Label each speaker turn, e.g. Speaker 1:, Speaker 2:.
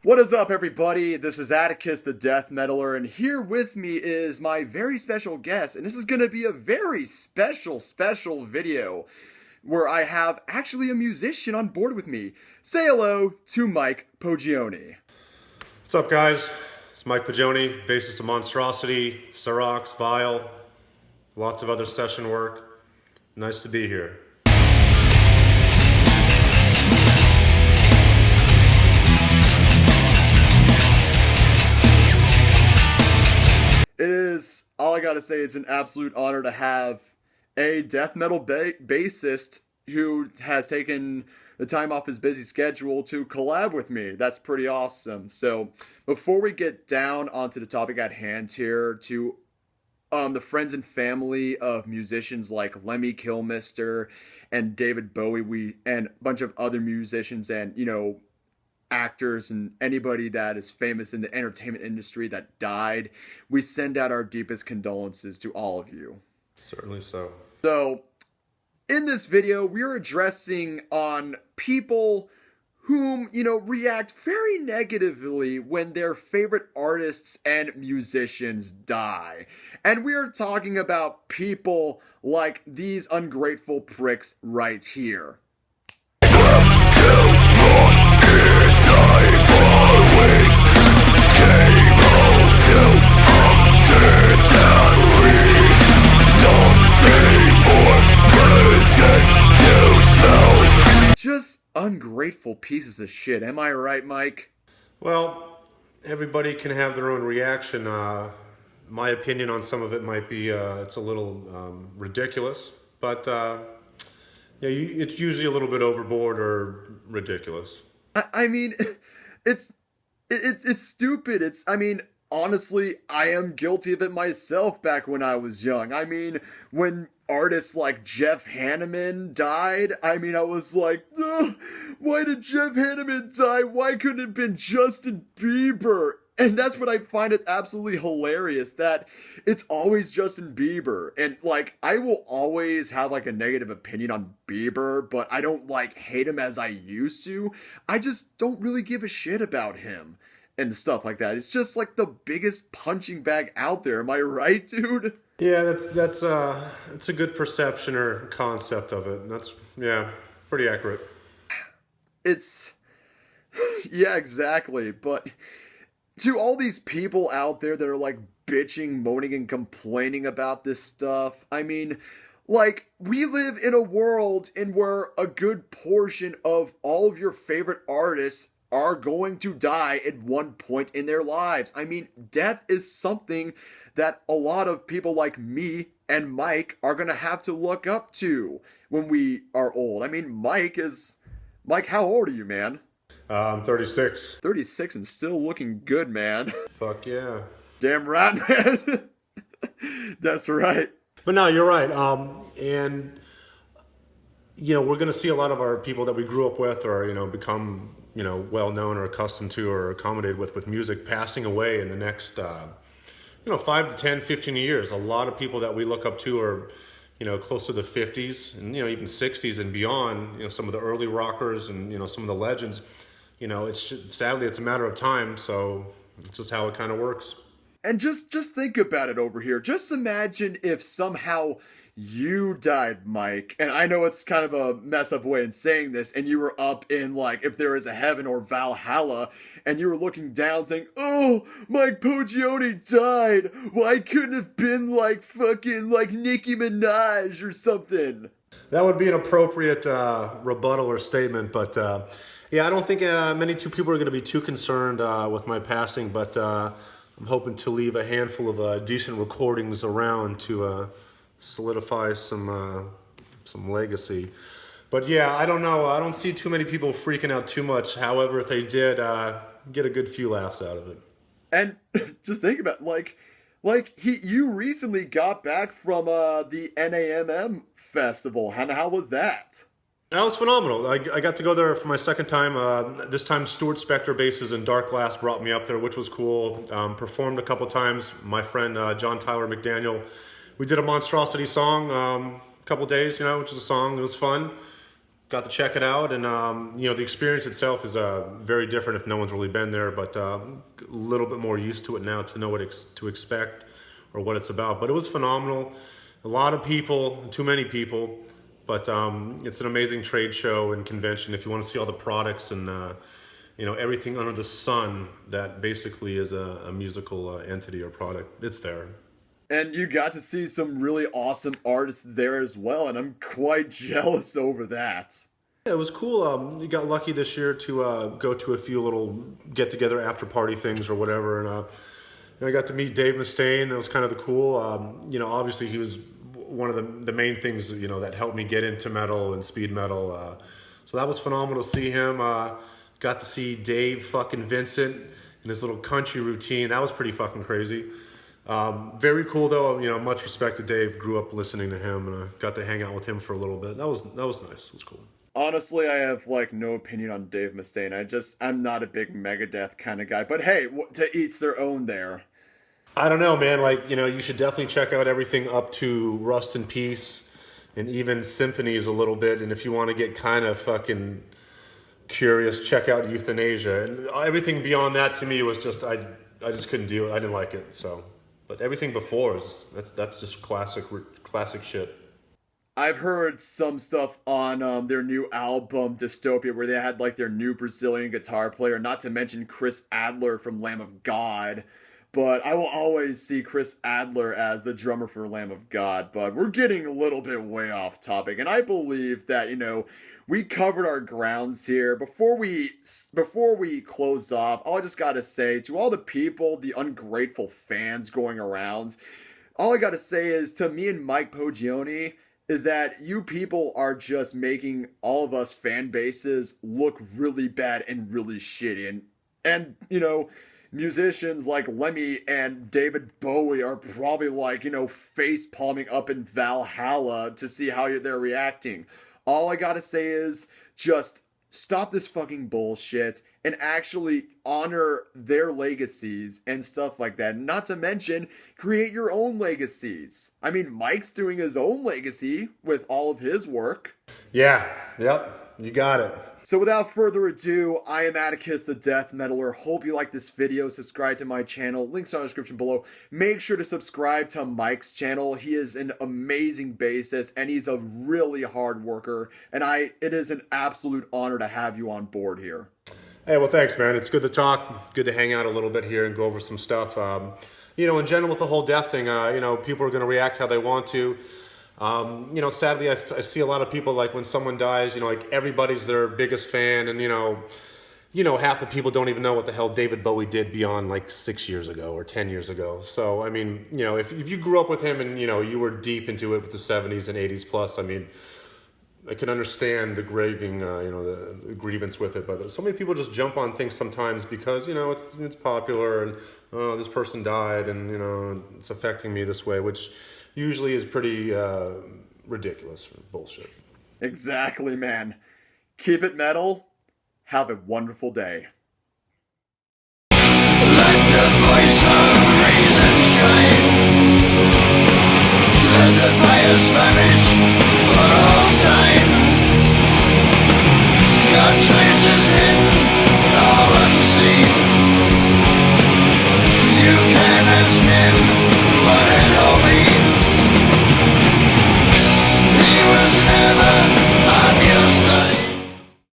Speaker 1: What is up, everybody? This is Atticus the Death Metaler, and here with me is my very special guest, and this is going to be a very special video where I have actually a musician on board with me. Say hello to Mike Piggione.
Speaker 2: What's up, guys? It's Mike Piggione, bassist of Monstrosity, Serox, Vile, lots of other session work. Nice to be here.
Speaker 1: It is, all I gotta say, it's an absolute honor to have a death metal bassist who has taken the time off his busy schedule to collab with me. That's pretty awesome. So before we get down onto the topic at hand here, to the friends and family of musicians like Lemmy Kilmister and David Bowie, and a bunch of other musicians and, actors and anybody that is famous in the entertainment industry that died, we send out our deepest condolences to all of you.
Speaker 2: Certainly so.
Speaker 1: So, in this video, we're addressing on people whom, react very negatively when their favorite artists and musicians die. And we're talking about people like these ungrateful pricks right here. Just ungrateful pieces of shit. Am I right, Mike?
Speaker 2: Well, everybody can have their own reaction. My opinion on some of it might be it's a little ridiculous, but it's usually a little bit overboard or ridiculous.
Speaker 1: I mean, it's stupid. Honestly, I am guilty of it myself back when I was young. When artists like Jeff Hanneman died, I was like, why did Jeff Hanneman die? Why couldn't it have been Justin Bieber? And that's what I find it absolutely hilarious, that it's always Justin Bieber. And, I will always have, a negative opinion on Bieber, but I don't, hate him as I used to. I just don't really give a shit about him and stuff like that. It's just, the biggest punching bag out there. Am I right, dude?
Speaker 2: Yeah, that's a good perception or concept of it. That's, pretty accurate.
Speaker 1: Yeah, exactly. But to all these people out there that are bitching, moaning, and complaining about this stuff, we live in a world in where a good portion of all of your favorite artists are going to die at one point in their lives. Death is something that a lot of people like me and Mike are going to have to look up to when we are old. Mike, how old are you, man?
Speaker 2: I'm 36.
Speaker 1: 36 and still looking good, man.
Speaker 2: Fuck yeah.
Speaker 1: Damn right, man. That's right.
Speaker 2: But no, you're right. And we're going to see a lot of our people that we grew up with or, become, well known or accustomed to or accommodated with music passing away in the next 5 to 10, 15 years. A lot of people that we look up to are, close to the 50s and, even 60s and beyond. Some of the early rockers and, some of the legends. Sadly, it's a matter of time. So it's just how it kind of works.
Speaker 1: And just think about it over here. Just imagine if somehow you died, Mike, and I know it's kind of a mess up way in saying this, and you were up in, if there is a heaven or Valhalla, and you were looking down saying, oh, Mike Piggione died. Why couldn't it have been fucking Nicki Minaj or something?
Speaker 2: That would be an appropriate rebuttal or statement, but I don't think many people are going to be too concerned with my passing, but I'm hoping to leave a handful of decent recordings around to solidify some legacy. But I don't know. I don't see too many people freaking out too much. However, if they did, get a good few laughs out of it.
Speaker 1: And just think about you recently got back from the NAMM festival. How was that?
Speaker 2: That was phenomenal. I got to go there for my second time. This time Stuart Spector Basses and Dark Glass brought me up there, which was cool. Performed a couple times. My friend John Tyler McDaniel, we did a Monstrosity song a couple days, which is a song that was fun. got to check it out, and the experience itself is very different if no one's really been there, but a little bit more used to it now to know what to expect or what it's about. But it was phenomenal. A lot of people, too many people, but it's an amazing trade show and convention. If you want to see all the products and everything under the sun that basically is a musical entity or product, it's there.
Speaker 1: And you got to see some really awesome artists there as well, and I'm quite jealous over that.
Speaker 2: Yeah, it was cool. You got lucky this year to go to a few little get together after party things or whatever, and I got to meet Dave Mustaine. That was kind of the cool. Obviously he was one of the main things that helped me get into metal and speed metal. So that was phenomenal to see him. Got to see Dave fucking Vincent in his little country routine. That was pretty fucking crazy. Very cool though. Much respect to Dave. Grew up listening to him, and I got to hang out with him for a little bit. That was nice. It was cool.
Speaker 1: Honestly, I have like no opinion on Dave Mustaine. I'm not a big Megadeth kind of guy. But hey, to each their own there.
Speaker 2: I don't know, man. Like, you should definitely check out everything up to Rust in Peace and even Symphonies a little bit. And if you want to get kind of fucking curious, check out Euthanasia. And everything beyond that to me was just, I just couldn't deal with it. I didn't like it. So, but everything before that's just classic shit.
Speaker 1: I've heard some stuff on their new album Dystopia where they had like their new Brazilian guitar player, not to mention Chris Adler from Lamb of God. But I will always see Chris Adler as the drummer for Lamb of God. But we're getting a little bit way off topic, and I believe that we covered our grounds here. Before we close off, all I just gotta say to all the people, the ungrateful fans going around, all I gotta say is to me and Mike Piggione is that you people are just making all of us fan bases look really bad and really shitty, and musicians like Lemmy and David Bowie are probably like, face palming up in Valhalla to see how they're reacting. All I gotta say is just stop this fucking bullshit and actually honor their legacies and stuff like that. Not to mention, create your own legacies. I mean, Mike's doing his own legacy with all of his work.
Speaker 2: Yeah, yep, you got it.
Speaker 1: So without further ado, I am Atticus the Death Metaler. Hope you like this video. Subscribe to my channel. Links are in the description below. Make sure to subscribe to Mike's channel. He is an amazing bassist and he's a really hard worker. And it is an absolute honor to have you on board here.
Speaker 2: Hey, well, thanks, man. It's good to talk. Good to hang out a little bit here and go over some stuff. In general with the whole death thing, people are going to react how they want to. Sadly, I see a lot of people like when someone dies, like everybody's their biggest fan, and half the people don't even know what the hell David Bowie did beyond like 6 years ago or 10 years ago. So I mean, if you grew up with him and you were deep into it with the 70s and 80s plus, I mean, I can understand the grieving, the grievance with it, but so many people just jump on things sometimes because it's popular and this person died and it's affecting me this way, which usually is pretty ridiculous bullshit.
Speaker 1: Exactly, man. Keep it metal. Have a wonderful day.